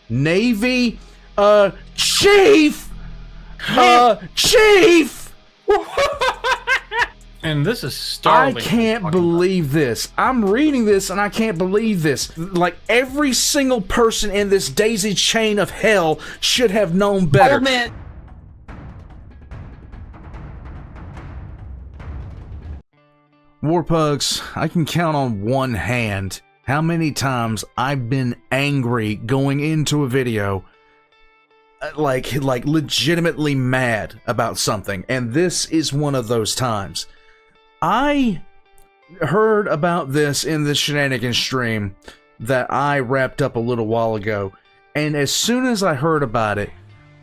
Navy, chief, chief. And this is Starlink. I can't believe this. I'm reading this and I can't believe this. Like, every single person in this daisy chain of hell should have known better. Oh, man. Warpugs, I can count on one hand how many times I've been angry going into a video, like legitimately mad about something, and this is one of those times. I heard about this in the shenanigans stream that I wrapped up a little while ago, and as soon as I heard about it,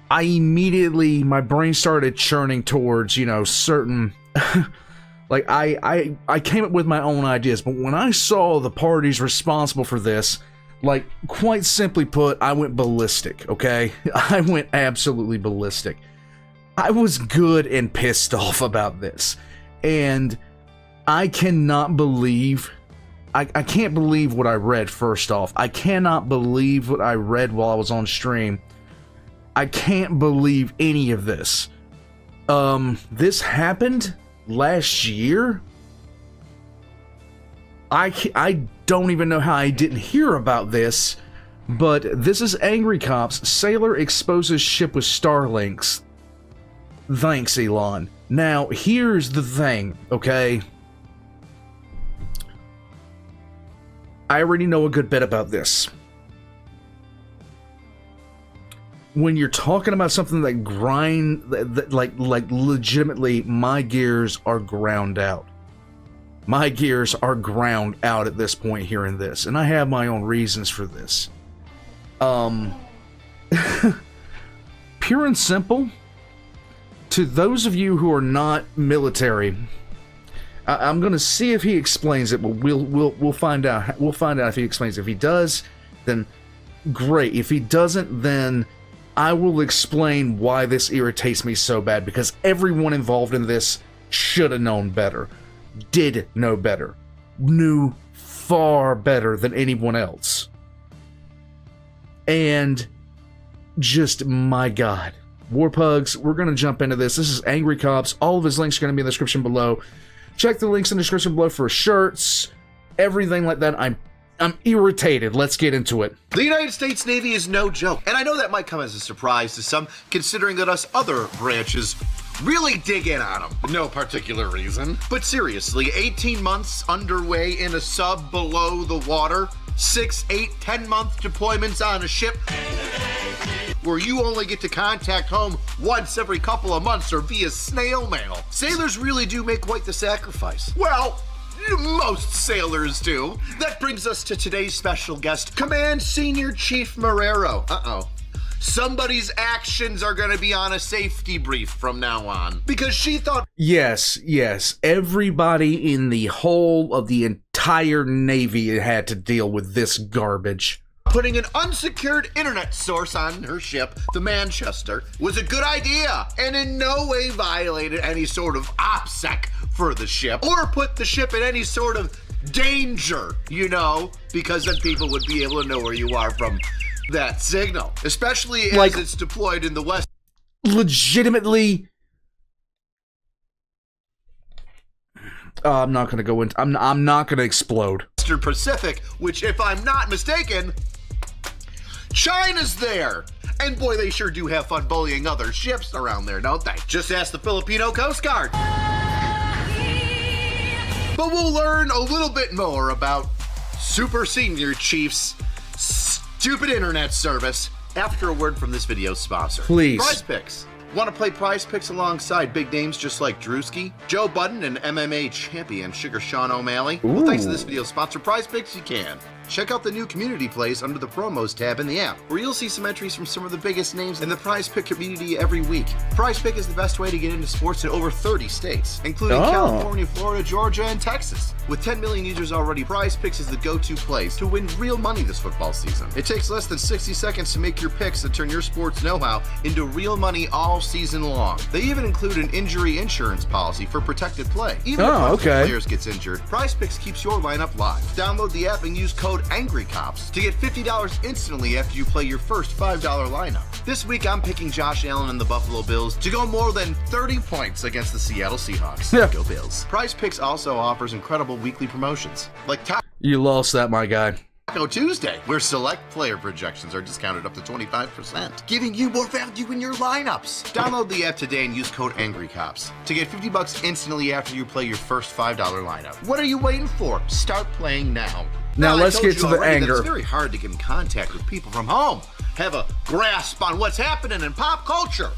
I immediately, my brain started churning towards, you know, certain like I came up with my own ideas, but when I saw the parties responsible for this, like, quite simply put, I went ballistic, okay? I went absolutely ballistic. I was good and pissed off about this. And I cannot believe, I can't believe what I read first off. I cannot believe what I read while I was on stream. I can't believe any of this. This happened last year? I don't even know how I didn't hear about this, but this is Angry Cops. Sailor exposes ship with Starlinks. Thanks, Elon. Now, here's the thing, okay? I already know a good bit about this. When you're talking about something that like legitimately, my gears are ground out. My gears are ground out at this point hearing this, and I have my own reasons for this. Pure and simple, to those of you who are not military, I'm gonna see if he explains it, but we'll find out. We'll find out if he explains it. If he does, then great. If he doesn't, then I will explain why this irritates me so bad, because everyone involved in this should have known better. Did know better. Knew far better than anyone else. And just, my God. Warpugs, we're going to jump into this. This is Angry Cops. All of his links are going to be in the description below. Check the links in the description below for shirts, everything like that. I'm irritated. Let's get into it. The United States Navy is no joke, and I know that might come as a surprise to some, considering that us other branches really dig in on them. No particular reason. But seriously, 18 months underway in a sub below the water, 6, 8, 10-month deployments on a ship where you only get to contact home once every couple of months or via snail mail. Sailors really do make quite the sacrifice. Well, most sailors do. That brings us to today's special guest, Command Senior Chief Marrero. Uh-oh. Somebody's actions are going to be on a safety brief from now on, because she thought... Yes. Everybody in the whole of the entire Navy had to deal with this garbage. Putting an unsecured internet source on her ship, the Manchester, was a good idea, and in no way violated any sort of OPSEC for the ship, or put the ship in any sort of danger, you know, because then people would be able to know where you are from that signal, especially as it's deployed in the West. Legitimately, I'm not going to go into. I'm not going to explode. Western Pacific, which, if I'm not mistaken, China's there. And boy, they sure do have fun bullying other ships around there, don't they? Just ask the Filipino Coast Guard. But we'll learn a little bit more about Super Senior Chief's stupid internet service after a word from this video's sponsor. Please. Prize Picks. Want to play Prize Picks alongside big names just like Drewski, Joe Budden, and MMA champion Sugar Sean O'Malley? Ooh. Well, thanks to this video's sponsor, Prize Picks, you can. Check out the new community plays under the promos tab in the app, where you'll see some entries from some of the biggest names in the Prize Pick community every week. Prize Pick is the best way to get into sports in over 30 states, including California, Florida, Georgia, and Texas. With 10 million users already, Prize Picks is the go-to place to win real money this football season. It takes less than 60 seconds to make your picks and turn your sports know-how into real money all season long. They even include an injury insurance policy for protected play. Even if one of the players gets injured, Prize Picks keeps your lineup live. Download the app and use code code ANGRYCOPS to get $50 instantly after you play your first $5 lineup. This week, I'm picking Josh Allen and the Buffalo Bills to go more than 30 points against the Seattle Seahawks. Yeah. Go Bills. Prize Picks also offers incredible weekly promotions, like You lost that, my guy. Taco Tuesday, where select player projections are discounted up to 25%, giving you more value in your lineups. Download the app today and use code ANGRYCOPS to get $50 instantly after you play your first $5 lineup. What are you waiting for? Start playing now. Now let's get to the that anger. It's very hard to get in contact with people from home, have a grasp on what's happening in pop culture.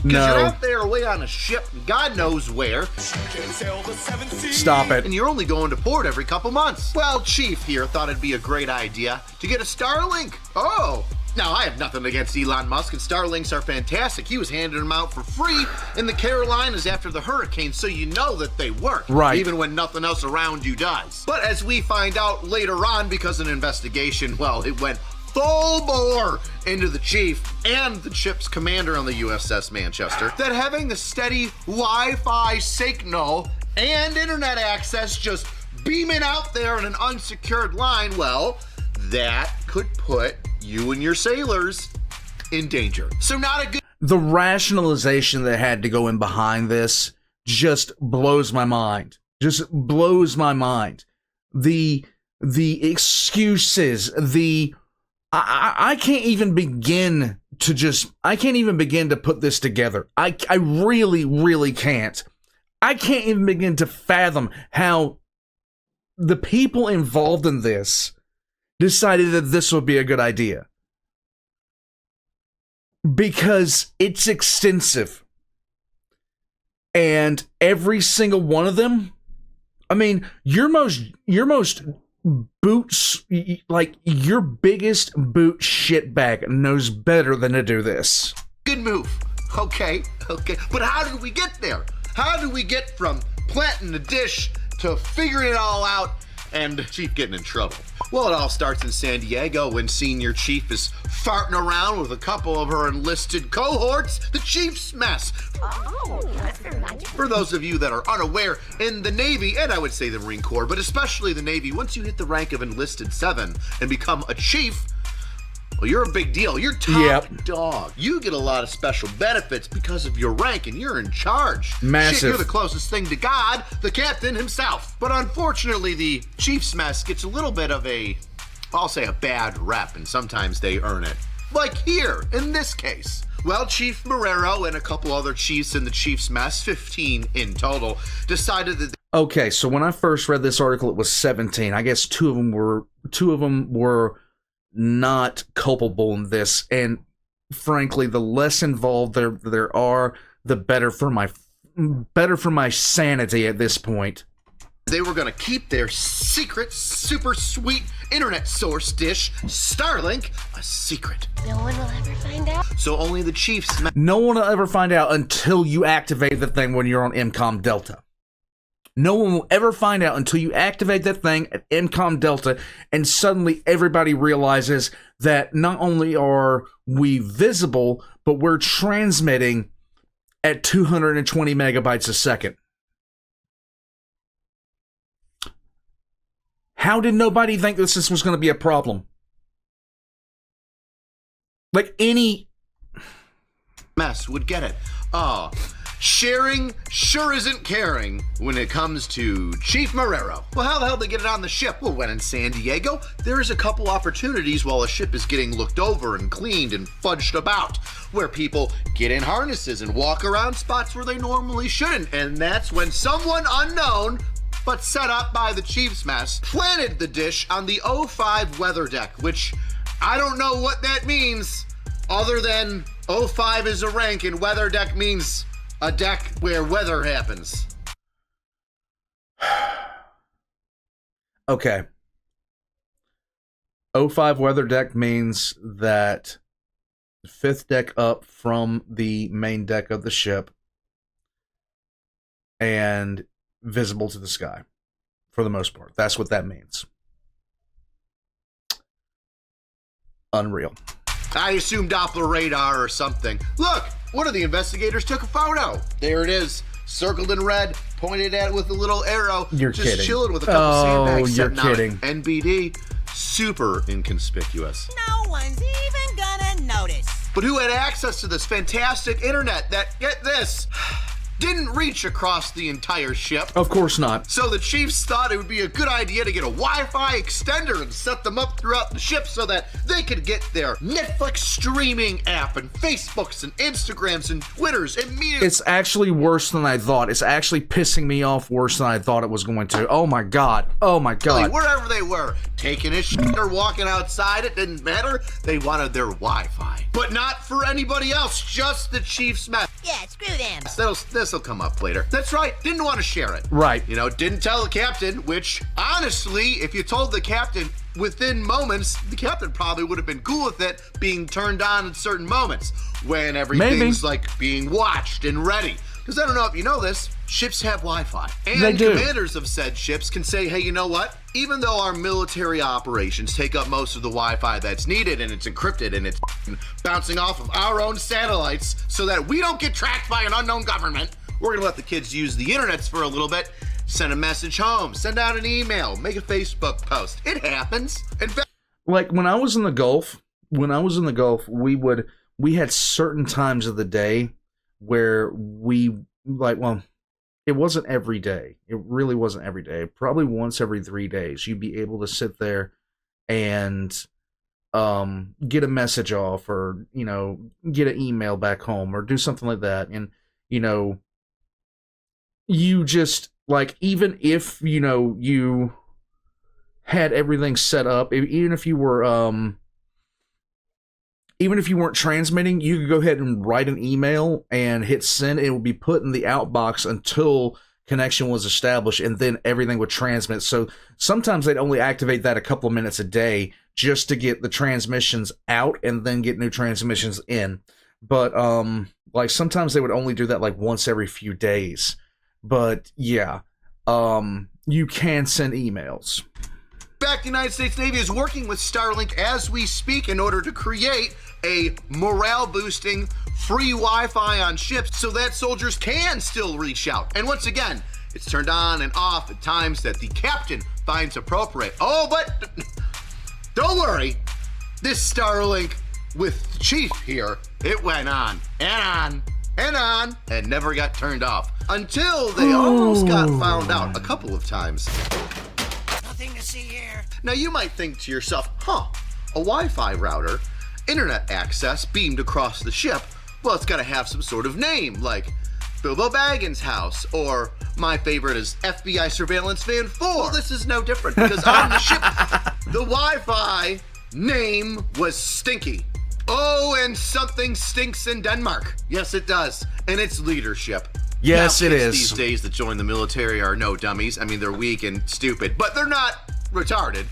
Because you're out there away on a ship, God knows where. Stop it. And you're only going to port every couple months. Well, Chief here thought it'd be a great idea to get a Starlink. Oh, now I have nothing against Elon Musk, and Starlinks are fantastic. He was handing them out for free in the Carolinas after the hurricane, so you know that they work. Right. Even when nothing else around you does. But as we find out later on, because of an investigation, well, it went full bore into the chief and the ship's commander on the USS Manchester, that having a steady Wi-Fi signal and internet access just beaming out there in an unsecured line, well, that could put you and your sailors in danger. So not a good... The rationalization that had to go in behind this just blows my mind. Just blows my mind. The excuses, I can't even begin to put this together. I really, really can't. I can't even begin to fathom how the people involved in this decided that this would be a good idea. Because it's extensive. And every single one of them, I mean, your most boots, like your biggest boot shitbag knows better than to do this. Good move. Okay. But how did we get there? How did we get from planting the dish to figuring it all out and Chief getting in trouble? Well, it all starts in San Diego when Senior Chief is farting around with a couple of her enlisted cohorts, the Chief's Mess. Oh, that's very magic. For those of you that are unaware, in the Navy, and I would say the Marine Corps, but especially the Navy, once you hit the rank of enlisted 7 and become a chief, well, you're a big deal. You're top dog. You get a lot of special benefits because of your rank, and you're in charge. Massive. Shit, you're the closest thing to God, the captain himself. But unfortunately, the Chief's Mess gets a little bit of I'll say a bad rep, and sometimes they earn it. Like here, in this case. Well, Chief Marrero and a couple other chiefs in the Chief's Mess, 15 in total, decided that... Okay, so when I first read this article, it was 17. I guess two of them were not culpable in this, and frankly, the less involved there are, the better for my sanity at this point. They were going to keep their secret, super sweet internet source dish, Starlink, a secret. No one will ever find out. So only the Chiefs... No one will ever find out until you activate the thing when you're on MCOM Delta. No one will ever find out until you activate that thing at MCOM Delta, and suddenly everybody realizes that not only are we visible, but we're transmitting at 220 megabytes a second. How did nobody think this was going to be a problem? Like any mess would get it. Sharing sure isn't caring when it comes to Chief Marrero. Well, how the hell did they get it on the ship? Well, when in San Diego, there's a couple opportunities while a ship is getting looked over and cleaned and fudged about, where people get in harnesses and walk around spots where they normally shouldn't. And that's when someone unknown, but set up by the Chief's Mess, planted the dish on the 05 weather deck, which I don't know what that means, other than 05 is a rank and weather deck means a deck where weather happens. Okay. 05 weather deck means that the 5th deck up from the main deck of the ship and visible to the sky for the most part. That's what that means. Unreal. I assume Doppler radar or something. Look, one of the investigators took a photo. There it is, circled in red, pointed at it with a little arrow. You're just kidding. chilling with a couple sandbags. You're sitting out. kidding. NBD, super inconspicuous. No one's even gonna notice. But who had access to this fantastic internet that, get this, didn't reach across the entire ship? Of course not. So the chiefs thought it would be a good idea to get a Wi-Fi extender and set them up throughout the ship so that they could get their Netflix streaming app and Facebooks and Instagrams and Twitters immediately. It's actually worse than I thought. It's actually pissing me off worse than I thought it was going to. Oh my god. Oh my god. Wherever they were, taking a shit or walking outside, it didn't matter. They wanted their Wi-Fi. But not for anybody else, just the chief's mess. Yeah, screw them. This'll come up later. That's right, didn't want to share it. Right. You know, didn't tell the captain, which, honestly, if you told the captain within moments, the captain probably would have been cool with it being turned on at certain moments when everything's like being watched and ready. Because I don't know if you know this, ships have Wi-Fi. And They do. commanders of said ships can say, hey, you know what? Even though our military operations take up most of the Wi-Fi that's needed and it's encrypted and it's bouncing off of our own satellites so that we don't get tracked by an unknown government, we're gonna let the kids use the internets for a little bit, send a message home, send out an email, make a Facebook post. It happens. In fact, Like when I was in the Gulf, we had certain times of the day where it wasn't every day. It really wasn't every day. Probably once every 3 days, you'd be able to sit there and get a message off, or get an email back home, or do something like that. And you just even if you had everything set up, even if you were even if you weren't transmitting, you could go ahead and write an email and hit send. It would be put in the outbox until connection was established, and then everything would transmit. So sometimes they'd only activate that a couple of minutes a day just to get the transmissions out and then get new transmissions in. But sometimes they would only do that once every few days. But yeah, you can send emails. in fact, the United States Navy is working with Starlink as we speak in order to create a morale-boosting free Wi-Fi on ships so that soldiers can still reach out. And once again, it's turned on and off at times that the captain finds appropriate. Oh, but don't worry. This Starlink with the chief here, it went on and on and on and never got turned off until they almost got found out a couple of times. Nothing to see here. Now you might think to yourself, a Wi-Fi router, internet access beamed across the ship, well, it's got to have some sort of name, like Bilbo Baggins' house, or my favorite is FBI Surveillance Van 4. Well, this is no different, because on the ship, the Wi-Fi name was Stinky. Oh, and something stinks in Denmark. Yes, it does. And it's leadership. Yes, now, it kids is. These days that join the military are no dummies. I mean, they're weak and stupid, but they're not retarded.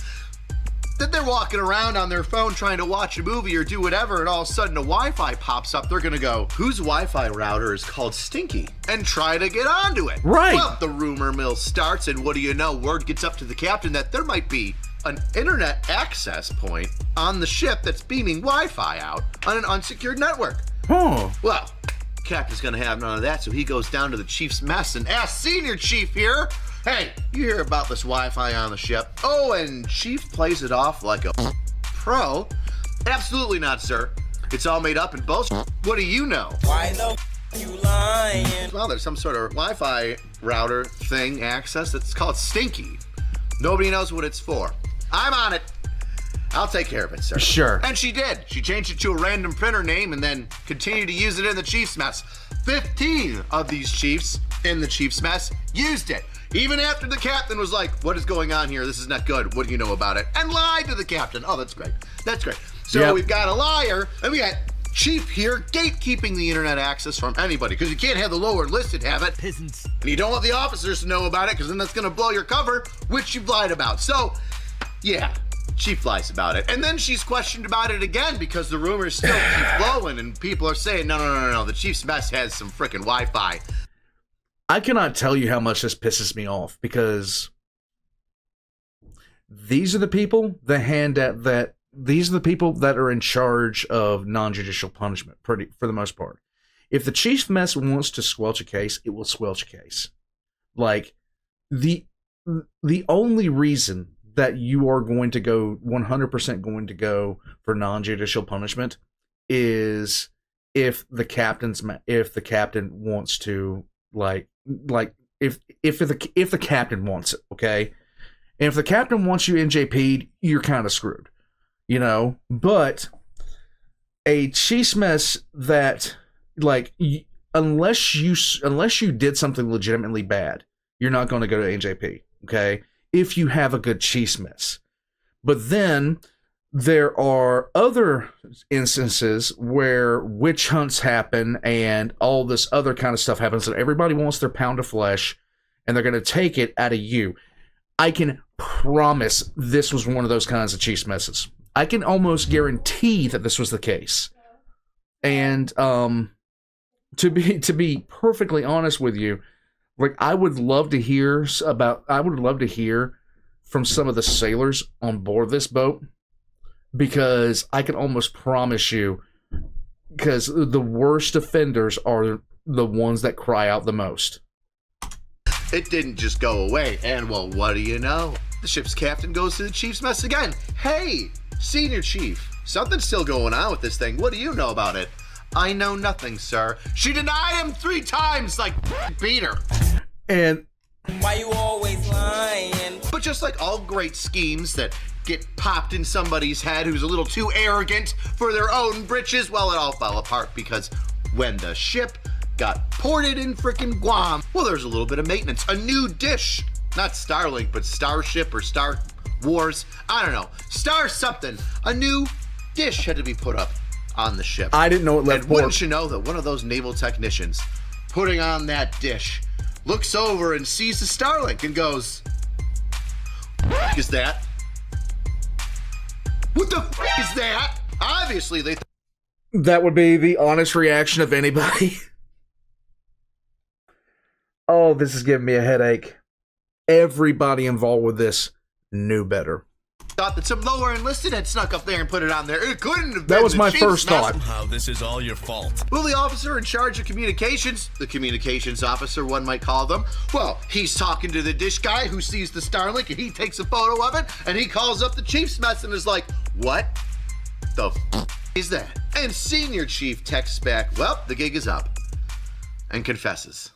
That they're walking around on their phone trying to watch a movie or do whatever, and all of a sudden a Wi-Fi pops up. They're gonna go, whose Wi-Fi router is called Stinky? And try to get onto it. Right. Well, the rumor mill starts, and what do you know? Word gets up to the captain that there might be an internet access point on the ship that's beaming Wi-Fi out on an unsecured network. Oh. Well, captain's gonna have none of that, so he goes down to the chief's mess and asks senior chief here, hey, you hear about this Wi-Fi on the ship? Oh, and chief plays it off like a pro. Absolutely not, sir. It's all made up and bullshit. What do you know? Why the you lying? Well, there's some sort of Wi-Fi router thing access that's called Stinky. Nobody knows what it's for. I'm on it. I'll take care of it, sir. Sure. And she did. She changed it to a random printer name and then continued to use it in the chief's mess. 15 of these chiefs in the chief's mess used it. Even after the captain was like, what is going on here? This is not good. What do you know about it? And lied to the captain. Oh, that's great. That's great. So Yep. We've got a liar, and we got chief here gatekeeping the internet access from anybody, because you can't have the lower enlisted have it. Peasants. And you don't want the officers to know about it, because then that's going to blow your cover, which you've lied about. So, yeah, chief lies about it. And then she's questioned about it again, because the rumors still keep flowing, and people are saying, no, the chief's mess has some frickin' Wi-Fi. I cannot tell you how much this pisses me off, because these are the people these are the people that are in charge of non-judicial punishment, for the most part. If the chief mess wants to squelch a case, it will squelch a case. Like, the only reason that you are going to go 100% going to go for non-judicial punishment is if the captain wants to, if the captain wants it, okay? And if the captain wants you NJP'd, you're kind of screwed, you know? But a cheese mess that, like, unless you did something legitimately bad, you're not going to go to NJP, okay? If you have a good cheese mess. But then there are other instances where witch hunts happen and all this other kind of stuff happens, and everybody wants their pound of flesh, and they're going to take it out of you. I can promise this was one of those kinds of cheese messes. I can almost guarantee that this was the case. And to be perfectly honest with you, like, I would love to hear from some of the sailors on board this boat, because I can almost promise you, because the worst offenders are the ones that cry out the most. It didn't just go away, and well, what do you know? The ship's captain goes to the chief's mess again. Hey, senior chief, something's still going on with this thing. What do you know about it? I know nothing, sir. She denied him 3 times, like Peter. And Why you always lying? But just like all great schemes that get popped in somebody's head who's a little too arrogant for their own britches, well, it all fell apart because when the ship got ported in frickin' Guam, well, there's a little bit of maintenance. A new dish. Not Starlink, but Starship or Star Wars. I don't know. Star something. A new dish had to be put up on the ship. I didn't know it left And port. wouldn't you know that one of those naval technicians putting on that dish looks over and sees the Starlink and goes, "What is that? What the f is that?" Obviously, they that would be the honest reaction of anybody. Oh, this is giving me a headache. Everybody involved with this knew better. thought that some lower enlisted had snuck up there and put it on there. It couldn't have been. That was the my chief's first mess. thought. Somehow this is all your fault. Well, the officer in charge of communications, the communications officer, one might call them, well, he's talking to the dish guy who sees the Starlink, and he takes a photo of it, and he calls up the chief's mess and is like, "What the is that?" And senior chief texts back, "Well, the gig is up," and confesses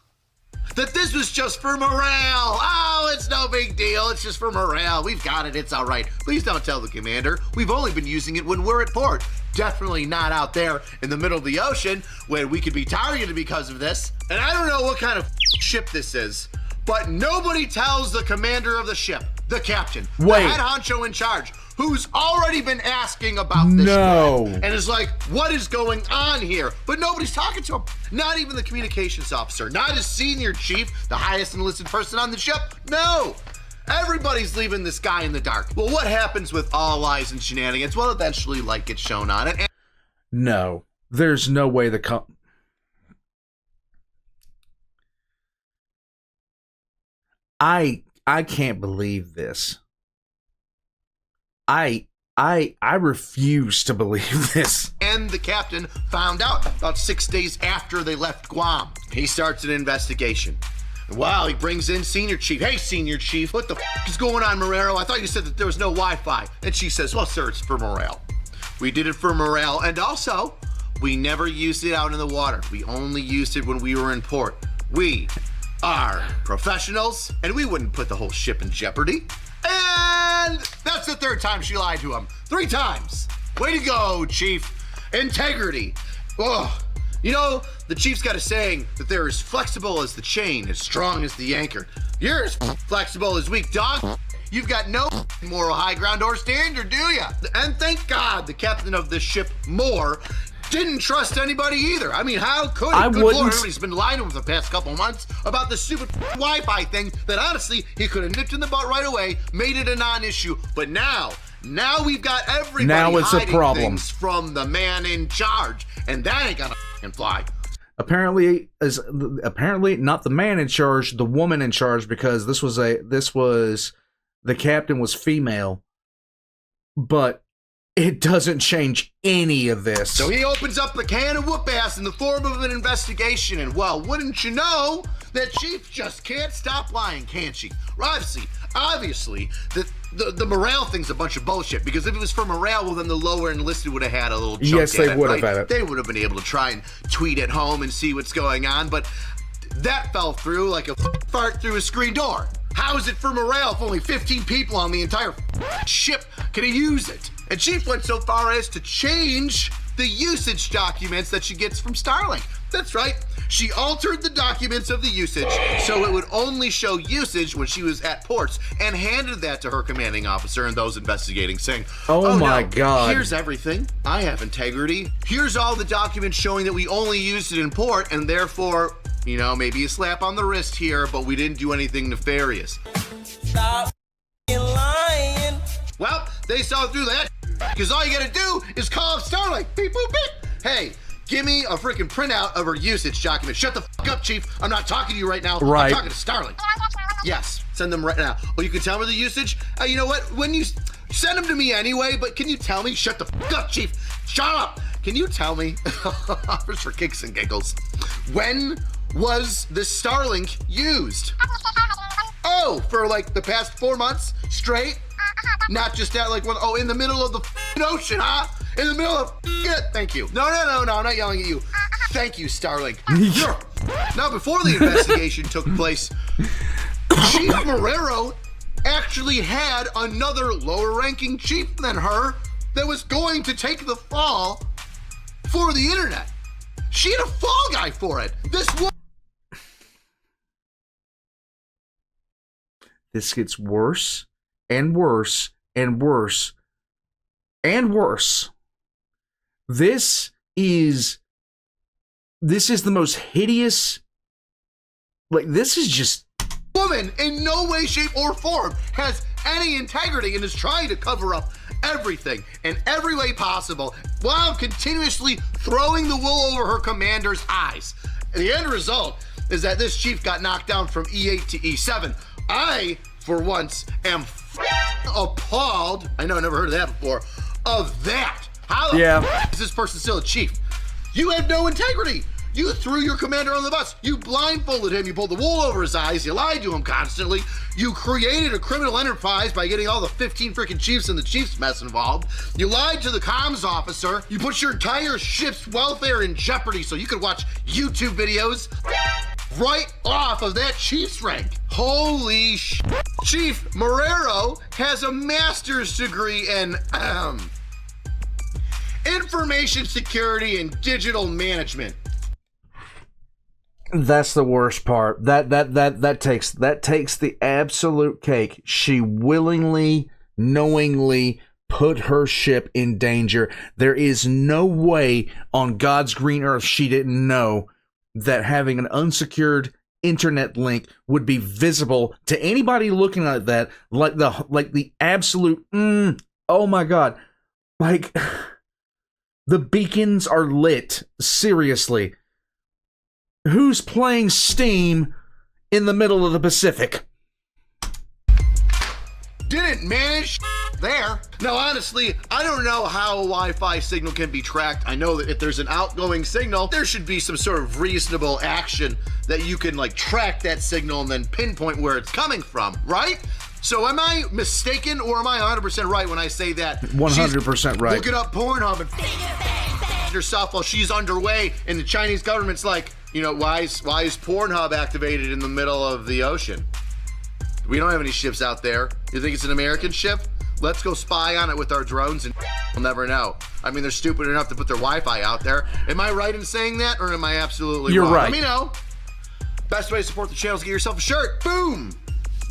that this was just for morale. Oh, it's no big deal. It's just for morale. We've got it. It's all right. Please don't tell the commander. We've only been using it when we're at port. Definitely not out there in the middle of the ocean where we could be targeted because of this. And I don't know what kind of ship this is, but nobody tells the commander of the ship, the captain, Wait. the head honcho in charge, who's already been asking about this No. ship, and is like, what is going on here? But nobody's talking to him. Not even the communications officer, not his senior chief, the highest enlisted person on the ship. No. Everybody's leaving this guy in the dark. Well, what happens with all lies and shenanigans? Well, eventually light gets shown on it. And No. There's no way the I can't believe this. I refuse to believe this. And the captain found out about 6 days after they left Guam. He starts an investigation. Wow, he brings in senior chief. "Hey, senior chief, what the is going on, Marrero? I thought you said that there was no Wi-Fi." And she says, "Well, sir, it's for morale. We did it for morale, and also, we never used it out in the water. We only used it when we were in port. We are professionals, and we wouldn't put the whole ship in jeopardy." And that's the third time she lied to him. 3 times. Way to go, chief. Integrity. Ugh. You know, the chief's got a saying that they're as flexible as the chain, as strong as the anchor. You're as flexible as weak, dog. You've got no moral high ground or standard, do ya? And thank God the captain of this ship, Moore, didn't trust anybody either. I mean, how could he? I Good wouldn't- Lord, everybody's been lying to him for the past couple months about the stupid Wi-Fi thing that honestly, he could have nipped in the butt right away, made it a non-issue. But now we've got everybody Now it's a hiding problem. things from the man in charge, and that ain't gonna f***ing fly. Apparently not the man in charge, the woman in charge, because this was the captain was female, but it doesn't change any of this. So he opens up a can of whoop ass in the form of an investigation, and well, wouldn't you know, That chief just can't stop lying, can she? Obviously, the morale thing's a bunch of bullshit, because if it was for morale, well, then the lower enlisted would have had a little chunk Yes, they would have had it. They would have been able to try and tweet at home and see what's going on, but that fell through like a fart through a screen door. How is it for morale if only 15 people on the entire ship can use it? And Chief went so far as to change the usage documents that she gets from Starlink. That's right. She altered the documents of the usage so it would only show usage when she was at ports, and handed that to her commanding officer and those investigating, saying, Oh my no, God. Here's everything. I have integrity. Here's all the documents showing that we only used it in port, and therefore, you know, maybe a slap on the wrist here, but we didn't do anything nefarious. Stop lying. Well, they saw through that, because all you gotta do is call up Starlink. Beep, boop, beep. Hey, give me a freaking printout of her usage document. Shut the fuck up, Chief. I'm not talking to you right now. Right. I'm talking to Starlink. Yes, send them right now. Oh, you can tell me the usage? You know what? When you send them to me anyway, but can you tell me? Shut the fuck up, Chief. Shut up. Can you tell me, just for kicks and giggles, when was this Starlink used? Oh, for like the past 4 months straight? Not just at like one, in the middle of the ocean, huh? In the middle of it. Thank you. No, I'm not yelling at you. Thank you, Starlink. Now, before the investigation took place, Chief Marrero actually had another lower-ranking chief than her that was going to take the fall for the internet. She had a fall guy for it. This gets worse and worse and worse and worse. This is the most hideous. Like, this is just. Woman in no way, shape, or form has any integrity and is trying to cover up everything in every way possible while continuously throwing the wool over her commander's eyes. And the end result is that this chief got knocked down from E8 to E7. I, for once, am appalled. I know, I never heard of that before. Of that. How the f is this person still a chief? You have no integrity. You threw your commander on the bus. You blindfolded him. You pulled the wool over his eyes. You lied to him constantly. You created a criminal enterprise by getting all the 15 freaking chiefs and the chief's mess involved. You lied to the comms officer. You put your entire ship's welfare in jeopardy so you could watch YouTube videos right off of that chief's rank. Holy sh! Chief Marrero has a master's degree in information security and digital management. That's the worst part. That takes the absolute cake. She willingly, knowingly put her ship in danger. There is no way on God's green earth she didn't know that having an unsecured internet link would be visible to anybody looking at that, like the absolute oh my God. Like, the beacons are lit. Seriously. Who's playing Steam in the middle of the Pacific? Didn't manage there. Now, honestly, I don't know how a Wi-Fi signal can be tracked. I know that if there's an outgoing signal, there should be some sort of reasonable action that you can like track that signal and then pinpoint where it's coming from, right? So am I mistaken, or am I 100% right when I say that 100% right? Looking up Pornhub and herself while she's underway, and the Chinese government's like, you know, why is Pornhub activated in the middle of the ocean? We don't have any ships out there. You think it's an American ship? Let's go spy on it with our drones and we'll never know. I mean, they're stupid enough to put their Wi-Fi out there. Am I right in saying that, or am I absolutely You're wrong? right. Let me know. Best way to support the channel is get yourself a shirt. Boom!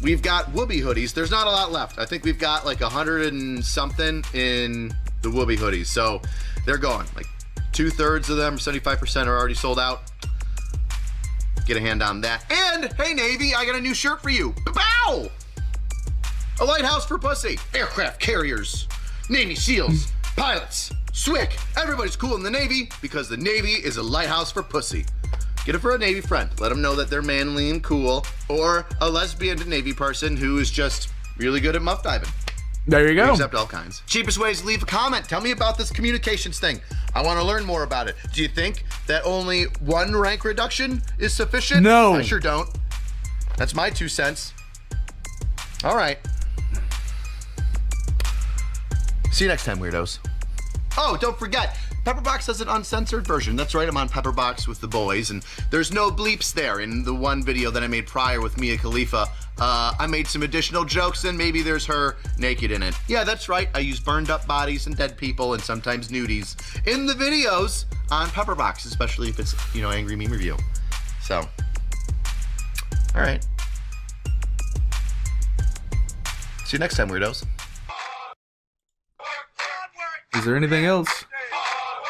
We've got Whoopi hoodies. There's not a lot left. I think we've got like 100 and something in the Whoopi hoodies. So they're going. Like 2/3 of them, 75% are already sold out. Get a hand on that. And hey, Navy, I got a new shirt for you. Bow! A lighthouse for pussy. Aircraft carriers, Navy SEALs, pilots, SWIC. Everybody's cool in the Navy because the Navy is a lighthouse for pussy. Get it for a Navy friend. Let them know that they're manly and cool. Or a lesbian Navy person who is just really good at muff diving. There you go. We accept all kinds. Cheapest way is to leave a comment. Tell me about this communications thing. I want to learn more about it. Do you think that only one rank reduction is sufficient? No. I sure don't. That's my 2 cents. All right. See you next time, weirdos. Oh, don't forget, Pepperbox has an uncensored version. That's right, I'm on Pepperbox with the boys, and there's no bleeps there. In the one video that I made prior with Mia Khalifa, I made some additional jokes, and maybe there's her naked in it. Yeah, that's right, I use burned up bodies and dead people and sometimes nudies in the videos on Pepperbox, especially if it's, you know, Angry Meme Review. So, all right. See you next time, weirdos. Is there anything else?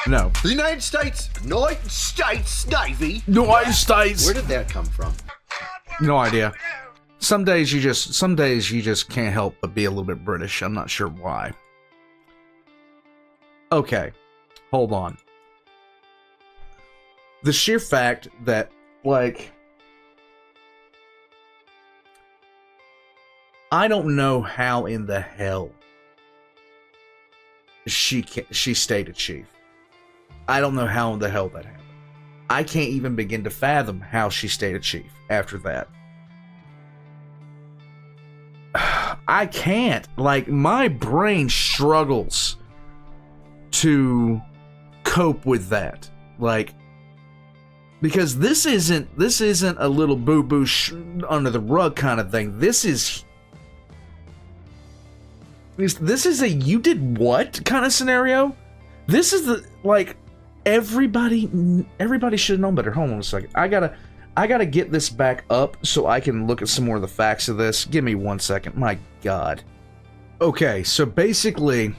No. The United States Navy. United States. Where did that come from? No idea. Some days you just can't help but be a little bit British. I'm not sure why. Okay. Hold on. The sheer fact that, like, I don't know how in the hell she stayed a chief. I don't know how in the hell that happened. I can't even begin to fathom how she stayed a chief after that. I can't. Like, my brain struggles to cope with that. Like, because this isn't a little boo-boo under the rug kind of thing. This is a you did what kind of scenario. This is the, like, everybody should have known better. Hold on a second. I gotta get this back up so I can look at some more of the facts of this. Give me 1 second. My God. Okay, so basically,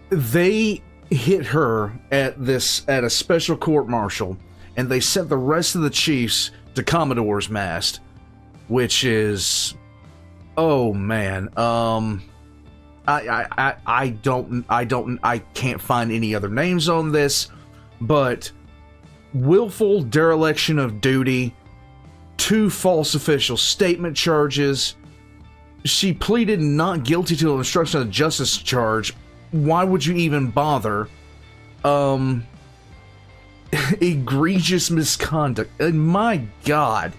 they hit her at a special court-martial, and they sent the rest of the chiefs to Commodore's mast, which is, oh man, I can't find any other names on this, but willful dereliction of duty, 2 false official statement charges. She pleaded not guilty to an obstruction of justice charge. Why would you even bother? Egregious misconduct. And my God.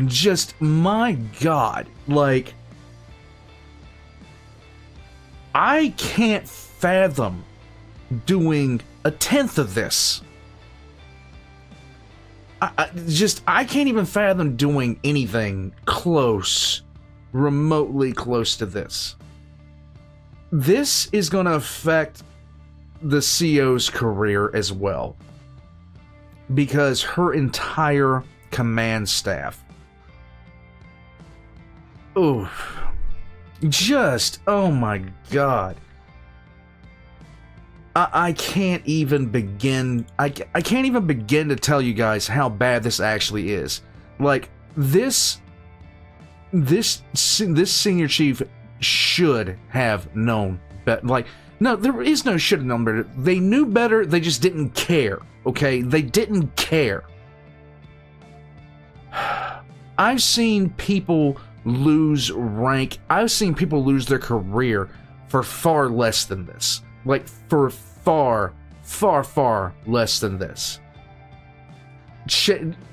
Just, my God. Like, I can't fathom doing a 10th of this. I can't even fathom doing anything close, remotely close to this. This is going to affect the CO's career as well, because her entire command staff, oof, just, oh my God. I can't even begin. I can't even begin to tell you guys how bad this actually is. Like, this senior chief should have known better. Like, no, there is no should have known better. They knew better. They just didn't care. Okay, they didn't care. I've seen people lose rank. I've seen people lose their career for far less than this. Like, for far, far, far less than this.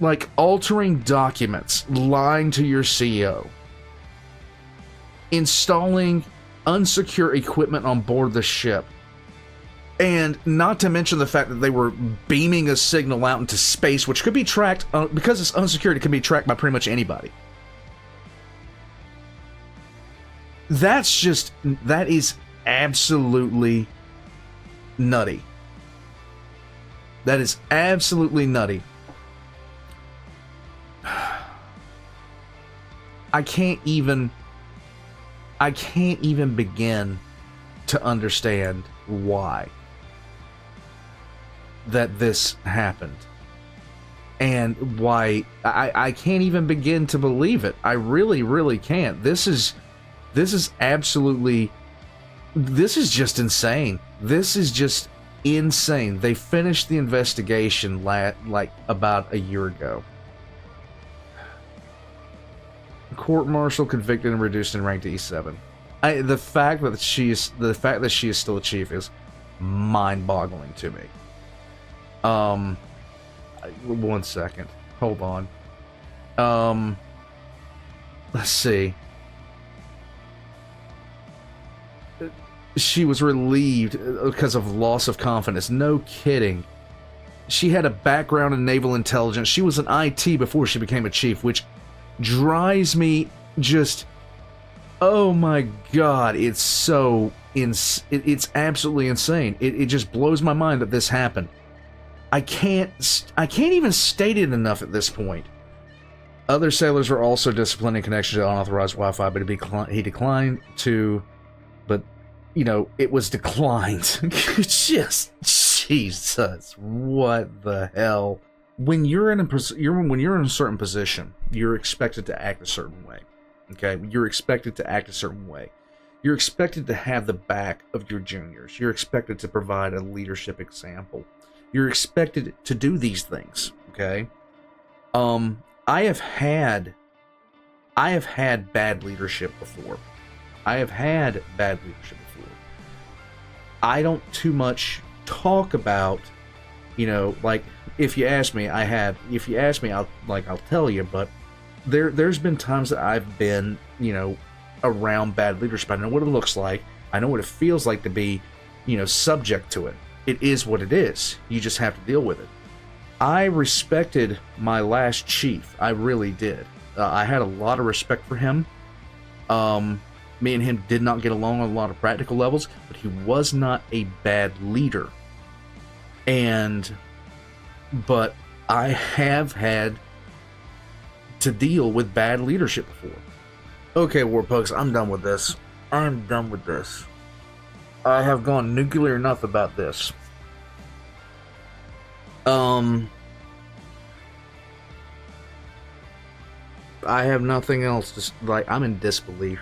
Like, altering documents, lying to your CEO, installing unsecure equipment on board the ship, and not to mention the fact that they were beaming a signal out into space, which could be tracked, because it's unsecured, it can be tracked by pretty much anybody. That is absolutely nutty. That is absolutely nutty. I can't even begin to understand why that this happened, and why I can't even begin to believe it. I really, really can't. This is absolutely, this is just insane. This is just insane. They finished the investigation like about a year ago. Court-martial, convicted, and reduced in rank to E7. The fact that she is still a chief is mind-boggling to me. One second. Hold on. Let's see. She was relieved because of loss of confidence. No kidding. She had a background in naval intelligence. She was an IT before she became a chief, which drives me just... Oh my god, it's so... It's absolutely insane. It just blows my mind that this happened. I can't even state it enough at this point. Other sailors were also disciplined in connection to unauthorized Wi-Fi, but he declined to... But, you know, it was declined. Just... Jesus, what the hell? When you're in a certain position, you're expected to act a certain way. Okay, you're expected to act a certain way. You're expected to have the back of your juniors. You're expected to provide a leadership example. You're expected to do these things. Okay, I have had bad leadership before. I don't too much talk about, you know, like, if you ask me, I'll tell you, but there's been times that I've been, you know, around bad leadership. I know what it looks like. I know what it feels like to be, you know, subject to it. It is what it is. You just have to deal with it. I respected my last chief. I really did. I had a lot of respect for him. Me and him did not get along on a lot of practical levels, but he was not a bad leader. But I have had to deal with bad leadership before. Okay, Warpugs, I'm done with this. I have gone nuclear enough about this. I have nothing else to, like, I'm in disbelief.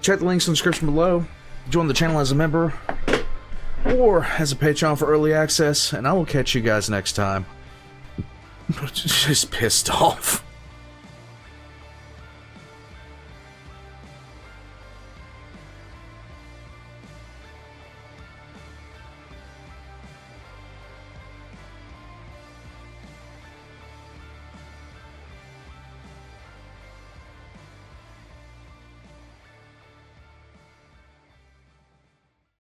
Check the links in the description below. Join the channel as a member or as a Patreon for early access, and I will catch you guys next time. Just pissed off.